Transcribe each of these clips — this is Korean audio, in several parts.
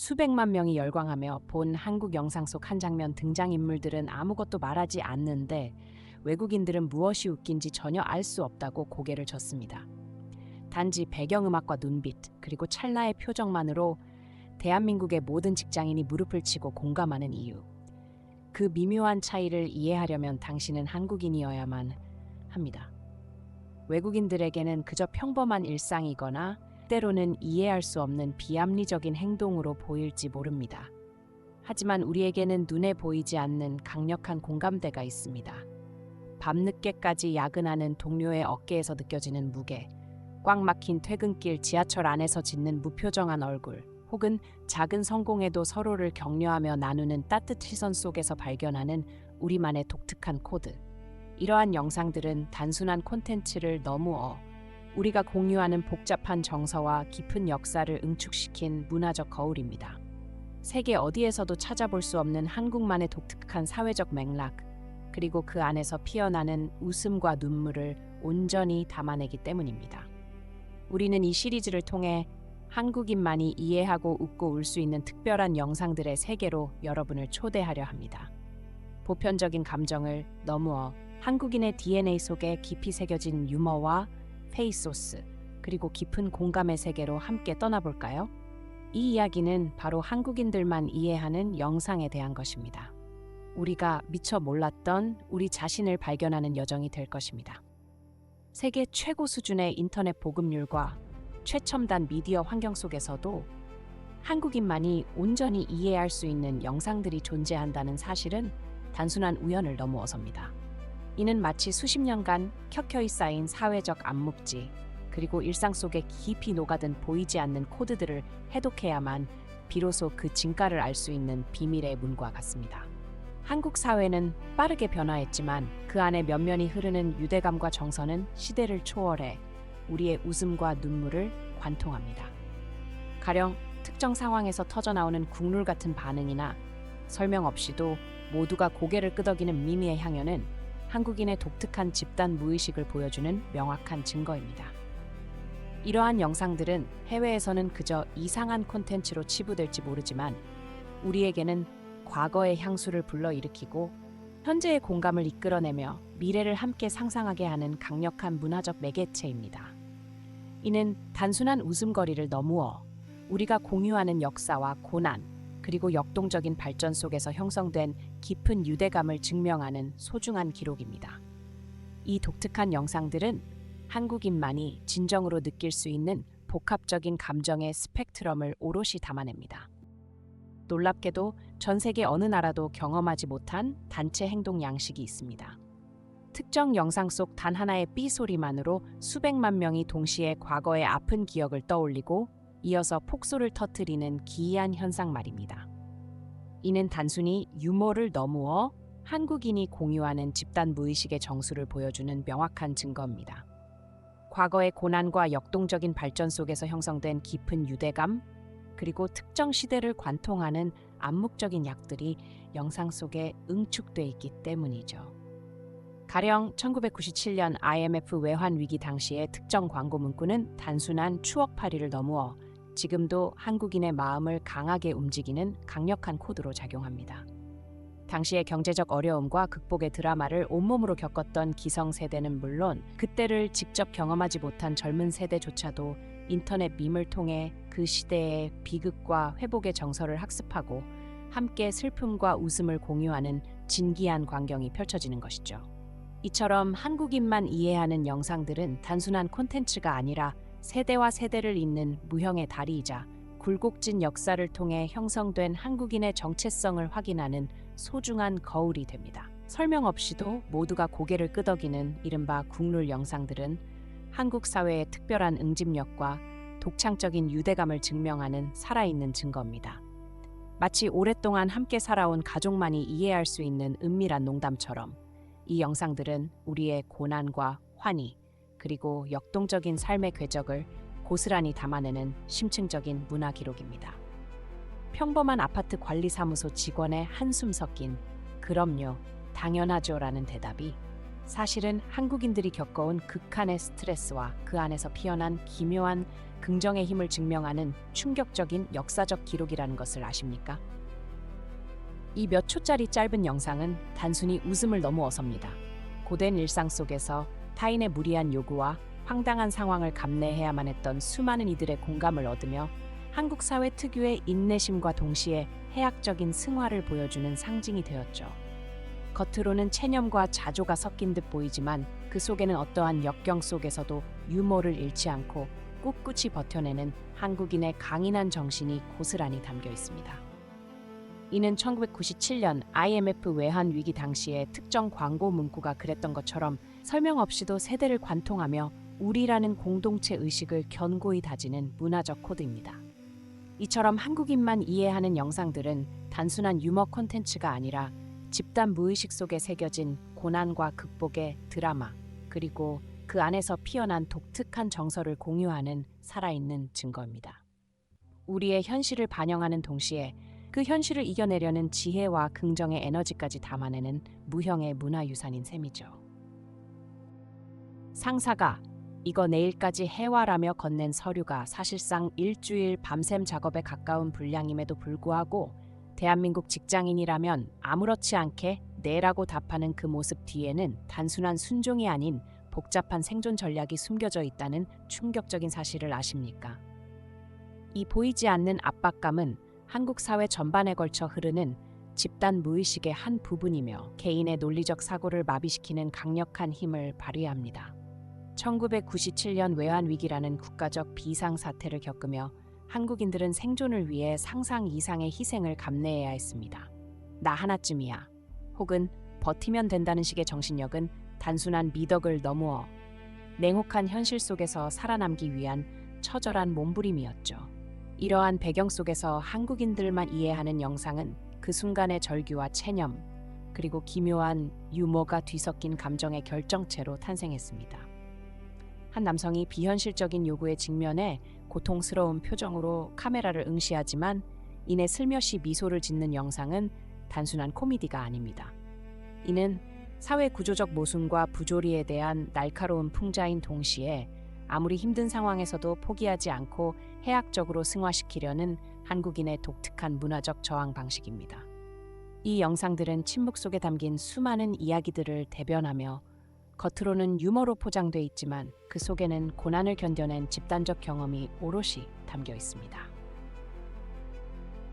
수백만 명이 열광하며 본 한국 영상 속 한 장면 등장인물들은 아무것도 말하지 않는데 외국인들은 무엇이 웃긴지 전혀 알 수 없다고 고개를 젓습니다. 단지 배경음악과 눈빛 그리고 찰나의 표정만으로 대한민국의 모든 직장인이 무릎을 치고 공감하는 이유. 그 미묘한 차이를 이해하려면 당신은 한국인이어야만 합니다. 외국인들에게는 그저 평범한 일상이거나 때로는 이해할 수 없는 비합리적인 행동으로 보일지 모릅니다. 하지만 우리에게는 눈에 보이지 않는 강력한 공감대가 있습니다. 밤늦게까지 야근하는 동료의 어깨에서 느껴지는 무게, 꽉 막힌 퇴근길 지하철 안에서 짓는 무표정한 얼굴, 혹은 작은 성공에도 서로를 격려하며 나누는 따뜻한 시선 속에서 발견하는 우리만의 독특한 코드. 이러한 영상들은 단순한 콘텐츠를 넘어 우리가 공유하는 복잡한 정서와 깊은 역사를 응축시킨 문화적 거울입니다. 세계 어디에서도 찾아볼 수 없는 한국만의 독특한 사회적 맥락, 그리고 그 안에서 피어나는 웃음과 눈물을 온전히 담아내기 때문입니다. 우리는 이 시리즈를 통해 한국인만이 이해하고 웃고 울 수 있는 특별한 영상들의 세계로 여러분을 초대하려 합니다. 보편적인 감정을 넘어 한국인의 DNA 속에 깊이 새겨진 유머와 페이소스, 그리고 깊은 공감의 세계로 함께 떠나볼까요? 이 이야기는 바로 한국인들만 이해하는 영상에 대한 것입니다. 우리가 미처 몰랐던 우리 자신을 발견하는 여정이 될 것입니다. 세계 최고 수준의 인터넷 보급률과 최첨단 미디어 환경 속에서도 한국인만이 온전히 이해할 수 있는 영상들이 존재한다는 사실은 단순한 우연을 넘어서입니다. 이는 마치 수십 년간 켜켜이 쌓인 사회적 암묵지, 그리고 일상 속에 깊이 녹아든 보이지 않는 코드들을 해독해야만 비로소 그 진가를 알 수 있는 비밀의 문과 같습니다. 한국 사회는 빠르게 변화했지만 그 안에 면면이 흐르는 유대감과 정서는 시대를 초월해 우리의 웃음과 눈물을 관통합니다. 가령 특정 상황에서 터져나오는 국룰 같은 반응이나 설명 없이도 모두가 고개를 끄덕이는 미미의 향연은 한국인의 독특한 집단 무의식을 보여주는 명확한 증거입니다. 이러한 영상들은 해외에서는 그저 이상한 콘텐츠로 치부될지 모르지만 우리에게는 과거의 향수를 불러일으키고 현재의 공감을 이끌어내며 미래를 함께 상상하게 하는 강력한 문화적 매개체입니다. 이는 단순한 웃음거리를 넘어 우리가 공유하는 역사와 고난, 그리고 역동적인 발전 속에서 형성된 깊은 유대감을 증명하는 소중한 기록입니다. 이 독특한 영상들은 한국인만이 진정으로 느낄 수 있는 복합적인 감정의 스펙트럼을 오롯이 담아냅니다. 놀랍게도 전 세계 어느 나라도 경험하지 못한 단체 행동 양식이 있습니다. 특정 영상 속 단 하나의 삐 소리만으로 수백만 명이 동시에 과거의 아픈 기억을 떠올리고 이어서 폭소를 터뜨리는 기이한 현상 말입니다. 이는 단순히 유머를 넘어 한국인이 공유하는 집단 무의식의 정수를 보여주는 명확한 증거입니다. 과거의 고난과 역동적인 발전 속에서 형성된 깊은 유대감, 그리고 특정 시대를 관통하는 암묵적인 약들이 영상 속에 응축돼 있기 때문이죠. 가령 1997년 IMF 외환 위기 당시의 특정 광고 문구는 단순한 추억팔이를 넘어 지금도 한국인의 마음을 강하게 움직이는 강력한 코드로 작용합니다. 당시의 경제적 어려움과 극복의 드라마를 온몸으로 겪었던 기성세대는 물론 그때를 직접 경험하지 못한 젊은 세대조차도 인터넷 밈을 통해 그 시대의 비극과 회복의 정서를 학습하고 함께 슬픔과 웃음을 공유하는 진기한 광경이 펼쳐지는 것이죠. 이처럼 한국인만 이해하는 영상들은 단순한 콘텐츠가 아니라 세대와 세대를 잇는 무형의 다리이자 굴곡진 역사를 통해 형성된 한국인의 정체성을 확인하는 소중한 거울이 됩니다. 설명 없이도 모두가 고개를 끄덕이는 이른바 국룰 영상들은 한국 사회의 특별한 응집력과 독창적인 유대감을 증명하는 살아있는 증거입니다. 마치 오랫동안 함께 살아온 가족만이 이해할 수 있는 은밀한 농담처럼 이 영상들은 우리의 고난과 환희, 그리고 역동적인 삶의 궤적을 고스란히 담아내는 심층적인 문화 기록입니다. 평범한 아파트 관리사무소 직원의 한숨 섞인 "그럼요, 당연하죠" 라는 대답이 사실은 한국인들이 겪어온 극한의 스트레스와 그 안에서 피어난 기묘한 긍정의 힘을 증명하는 충격적인 역사적 기록이라는 것을 아십니까? 이 몇 초짜리 짧은 영상은 단순히 웃음을 넘어서입니다. 고된 일상 속에서 타인의 무리한 요구와 황당한 상황을 감내해야만 했던 수많은 이들의 공감을 얻으며 한국 사회 특유의 인내심과 동시에 해학적인 승화를 보여주는 상징이 되었죠. 겉으로는 체념과 자조가 섞인 듯 보이지만 그 속에는 어떠한 역경 속에서도 유머를 잃지 않고 꿋꿋이 버텨내는 한국인의 강인한 정신이 고스란히 담겨 있습니다. 이는 1997년 IMF 외환 위기 당시에 특정 광고 문구가 그랬던 것처럼 설명 없이도 세대를 관통하며 우리라는 공동체 의식을 견고히 다지는 문화적 코드입니다. 이처럼 한국인만 이해하는 영상들은 단순한 유머 콘텐츠가 아니라 집단 무의식 속에 새겨진 고난과 극복의 드라마, 그리고 그 안에서 피어난 독특한 정서를 공유하는 살아있는 증거입니다. 우리의 현실을 반영하는 동시에 그 현실을 이겨내려는 지혜와 긍정의 에너지까지 담아내는 무형의 문화유산인 셈이죠. 상사가 이거 내일까지 해와라며 건넨 서류가 사실상 일주일 밤샘 작업에 가까운 분량임에도 불구하고 대한민국 직장인이라면 아무렇지 않게 네라고 답하는 그 모습 뒤에는 단순한 순종이 아닌 복잡한 생존 전략이 숨겨져 있다는 충격적인 사실을 아십니까? 이 보이지 않는 압박감은 한국 사회 전반에 걸쳐 흐르는 집단 무의식의 한 부분이며 개인의 논리적 사고를 마비시키는 강력한 힘을 발휘합니다. 1997년 외환위기라는 국가적 비상사태를 겪으며 한국인들은 생존을 위해 상상 이상의 희생을 감내해야 했습니다. 나 하나쯤이야. 혹은 버티면 된다는 식의 정신력은 단순한 미덕을 넘어어 냉혹한 현실 속에서 살아남기 위한 처절한 몸부림이었죠. 이러한 배경 속에서 한국인들만 이해하는 영상은 그 순간의 절규와 체념, 그리고 기묘한 유머가 뒤섞인 감정의 결정체로 탄생했습니다. 한 남성이 비현실적인 요구에 직면해 고통스러운 표정으로 카메라를 응시하지만 이내 슬며시 미소를 짓는 영상은 단순한 코미디가 아닙니다. 이는 사회 구조적 모순과 부조리에 대한 날카로운 풍자인 동시에 아무리 힘든 상황에서도 포기하지 않고 해학적으로 승화시키려는 한국인의 독특한 문화적 저항 방식입니다. 이 영상들은 침묵 속에 담긴 수많은 이야기들을 대변하며 겉으로는 유머로 포장돼 있지만 그 속에는 고난을 견뎌낸 집단적 경험이 오롯이 담겨 있습니다.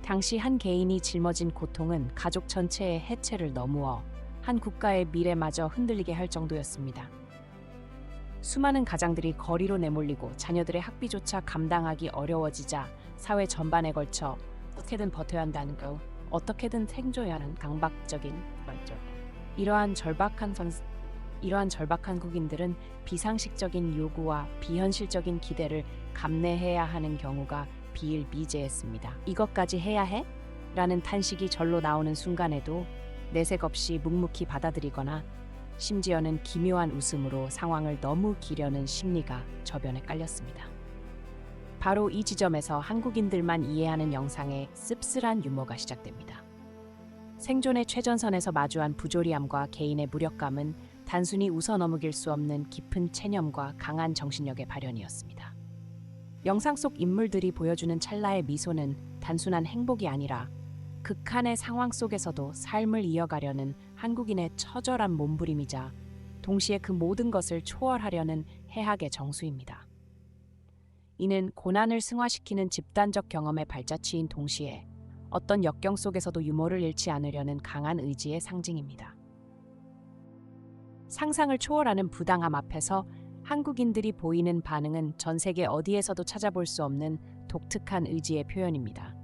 당시 한 개인이 짊어진 고통은 가족 전체의 해체를 넘어어 한 국가의 미래마저 흔들리게 할 정도였습니다. 수많은 가장들이 거리로 내몰리고 자녀들의 학비조차 감당하기 어려워지자 사회 전반에 걸쳐 어떻게든 버텨야 한다는 거, 어떻게든 생존해야 하는 강박적인 관점. 이러한 절박한 한국인들은 비상식적인 요구와 비현실적인 기대를 감내해야 하는 경우가 비일비재했습니다. 이것까지 해야 해? 라는 탄식이 절로 나오는 순간에도 내색 없이 묵묵히 받아들이거나 심지어는 기묘한 웃음으로 상황을 너무 기려는 심리가 저변에 깔렸습니다. 바로 이 지점에서 한국인들만 이해하는 영상의 씁쓸한 유머가 시작됩니다. 생존의 최전선에서 마주한 부조리함과 개인의 무력감은 단순히 웃어넘길 수 없는 깊은 체념과 강한 정신력의 발현이었습니다. 영상 속 인물들이 보여주는 찰나의 미소는 단순한 행복이 아니라 극한의 상황 속에서도 삶을 이어가려는 한국인의 처절한 몸부림이자 동시에 그 모든 것을 초월하려는 해학의 정수입니다. 이는 고난을 승화시키는 집단적 경험의 발자취인 동시에 어떤 역경 속에서도 유머를 잃지 않으려는 강한 의지의 상징입니다. 상상을 초월하는 부당함 앞에서 한국인들이 보이는 반응은 전 세계 어디에서도 찾아볼 수 없는 독특한 의지의 표현입니다.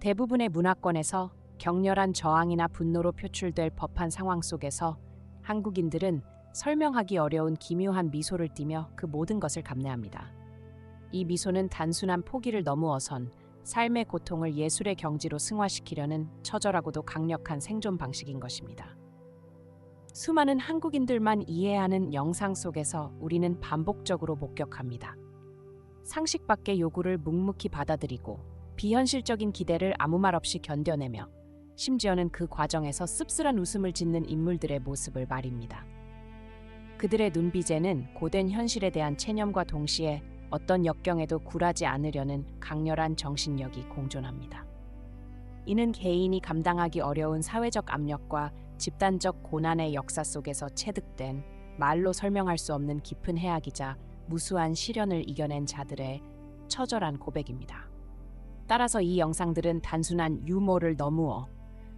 대부분의 문화권에서 격렬한 저항이나 분노로 표출될 법한 상황 속에서 한국인들은 설명하기 어려운 기묘한 미소를 띠며 그 모든 것을 감내합니다. 이 미소는 단순한 포기를 넘어선 삶의 고통을 예술의 경지로 승화시키려는 처절하고도 강력한 생존 방식인 것입니다. 수많은 한국인들만 이해하는 영상 속에서 우리는 반복적으로 목격합니다. 상식 밖의 요구를 묵묵히 받아들이고 비현실적인 기대를 아무 말 없이 견뎌내며 심지어는 그 과정에서 씁쓸한 웃음을 짓는 인물들의 모습을 말입니다. 그들의 눈빛에는 고된 현실에 대한 체념과 동시에 어떤 역경에도 굴하지 않으려는 강렬한 정신력이 공존합니다. 이는 개인이 감당하기 어려운 사회적 압력과 집단적 고난의 역사 속에서 체득된 말로 설명할 수 없는 깊은 해악이자 무수한 시련을 이겨낸 자들의 처절한 고백입니다. 따라서 이 영상들은 단순한 유머를 너무어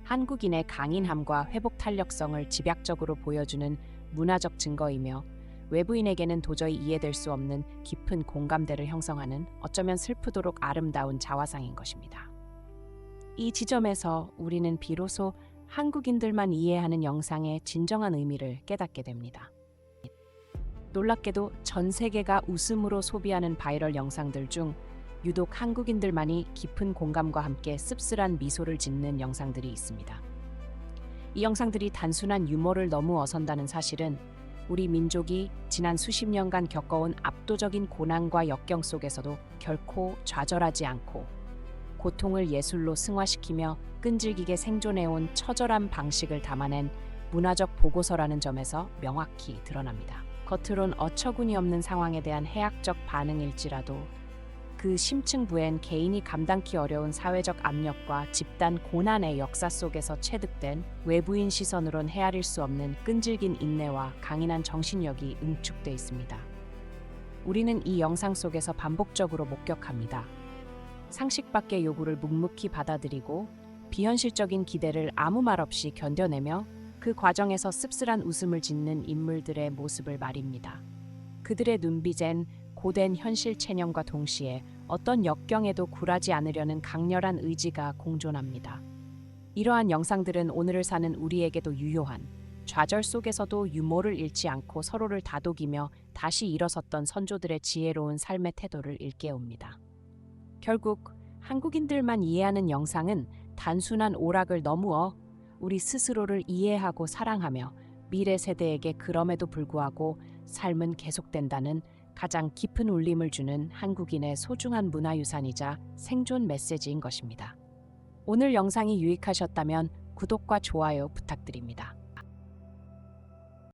한국인의 강인함과 회복 탄력성을 집약적으로 보여주는 문화적 증거이며 외부인에게는 도저히 이해될 수 없는 깊은 공감대를 형성하는 어쩌면 슬프도록 아름다운 자화상인 것입니다. 이 지점에서 우리는 비로소 한국인들만 이해하는 영상의 진정한 의미를 깨닫게 됩니다. 놀랍게도 전 세계가 웃음으로 소비하는 바이럴 영상들 중 유독 한국인들만이 깊은 공감과 함께 씁쓸한 미소를 짓는 영상들이 있습니다. 이 영상들이 단순한 유머를 너무 어선다는 사실은 우리 민족이 지난 수십 년간 겪어온 압도적인 고난과 역경 속에서도 결코 좌절하지 않고 고통을 예술로 승화시키며 끈질기게 생존해온 처절한 방식을 담아낸 문화적 보고서라는 점에서 명확히 드러납니다. 겉으론 어처구니 없는 상황에 대한 해악적 반응일지라도 그 심층부엔 개인이 감당키 어려운 사회적 압력과 집단 고난의 역사 속에서 체득된 외부인 시선으론 헤아릴 수 없는 끈질긴 인내와 강인한 정신력이 응축돼 있습니다. 우리는 이 영상 속에서 반복적으로 목격합니다. 상식 밖의 요구를 묵묵히 받아들이고 비현실적인 기대를 아무 말 없이 견뎌내며 그 과정에서 씁쓸한 웃음을 짓는 인물들의 모습을 말입니다. 그들의 눈빛엔 고된 현실 체념과 동시에 어떤 역경에도 굴하지 않으려는 강렬한 의지가 공존합니다. 이러한 영상들은 오늘을 사는 우리에게도 유효한, 좌절 속에서도 유머를 잃지 않고 서로를 다독이며 다시 일어섰던 선조들의 지혜로운 삶의 태도를 일깨웁니다. 결국 한국인들만 이해하는 영상은 단순한 오락을 너무어 우리 스스로를 이해하고 사랑하며 미래 세대에게 그럼에도 불구하고 삶은 계속된다는 가장 깊은 울림을 주는 한국인의 소중한 문화유산이자 생존 메시지인 것입니다. 오늘 영상이 유익하셨다면 구독과 좋아요 부탁드립니다.